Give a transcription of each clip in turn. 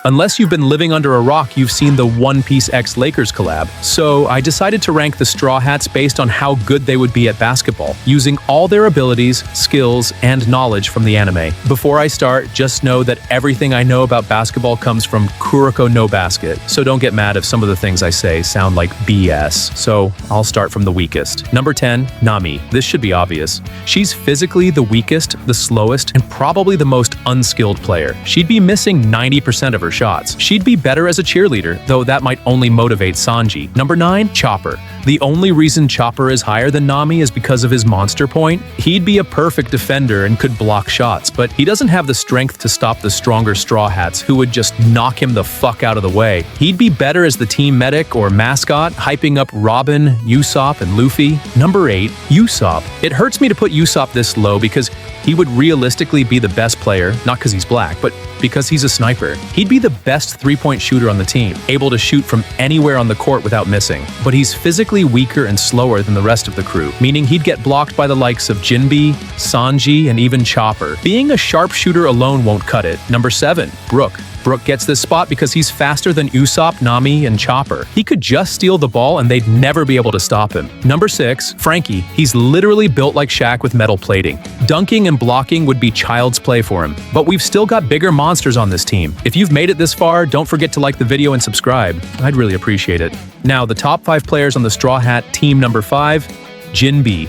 Unless you've been living under a rock, you've seen the One Piece X Lakers collab. So I decided to rank the Straw Hats based on how good they would be at basketball, using all their abilities, skills, and knowledge from the anime. Before I start, just know that everything I know about basketball comes from Kuroko no Basket, so don't get mad if some of the things I say sound like BS. So I'll start from the weakest. Number 10, Nami. This should be obvious. She's physically the weakest, the slowest, and probably the most unskilled player. She'd be missing 90% of her shots. She'd be better as a cheerleader, though that might only motivate Sanji. Number 9, Chopper. The only reason Chopper is higher than Nami is because of his monster point. He'd be a perfect defender and could block shots, but he doesn't have the strength to stop the stronger Straw Hats who would just knock him the fuck out of the way. He'd be better as the team medic or mascot, hyping up Robin, Usopp, and Luffy. Number 8, Usopp. It hurts me to put Usopp this low because he would realistically be the best player, not because he's black, but because he's a sniper. He'd be the best three-point shooter on the team, able to shoot from anywhere on the court without missing. But he's physically weaker and slower than the rest of the crew, meaning he'd get blocked by the likes of Jinbe, Sanji, and even Chopper. Being a sharpshooter alone won't cut it. Number 7, Brook. Brook gets this spot because he's faster than Usopp, Nami, and Chopper. He could just steal the ball and they'd never be able to stop him. Number 6, Frankie. He's literally built like Shaq with metal plating. Dunking and blocking would be child's play for him. But we've still got bigger monsters on this team. If you've made it this far, don't forget to like the video and subscribe. I'd really appreciate it. Now, the top 5 players on the Straw Hat team number 5, Jinbe.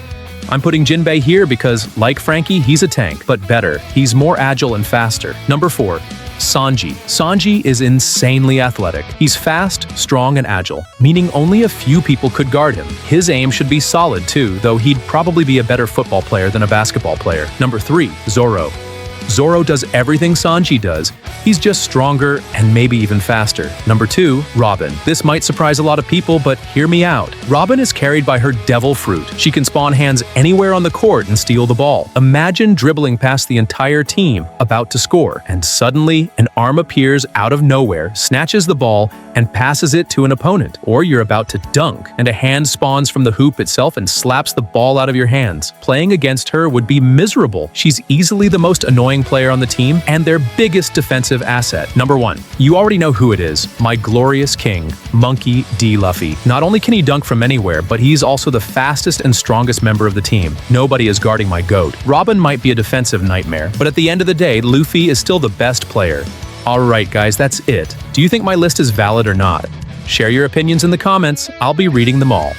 I'm putting Jinbe here because, like Frankie, he's a tank, but better. He's more agile and faster. Number 4, Sanji. Sanji is insanely athletic. He's fast, strong, and agile, meaning only a few people could guard him. His aim should be solid too, though he'd probably be a better football player than a basketball player. Number 3, Zoro. Zoro does everything Sanji does. He's just stronger and maybe even faster. Number 2, Robin. This might surprise a lot of people, but hear me out. Robin is carried by her devil fruit. She can spawn hands anywhere on the court and steal the ball. Imagine dribbling past the entire team, about to score, and suddenly an arm appears out of nowhere, snatches the ball, and passes it to an opponent. Or you're about to dunk, and a hand spawns from the hoop itself and slaps the ball out of your hands. Playing against her would be miserable. She's easily the most annoying player on the team and their biggest defensive asset. Number 1, you already know who it is. My glorious king, Monkey D. Luffy. Not only can he dunk from anywhere, but he's also the fastest and strongest member of the team. Nobody is guarding my goat. Robin might be a defensive nightmare, but at the end of the day, Luffy is still the best player. Alright guys, that's it. Do you think my list is valid or not? Share your opinions in the comments. I'll be reading them all.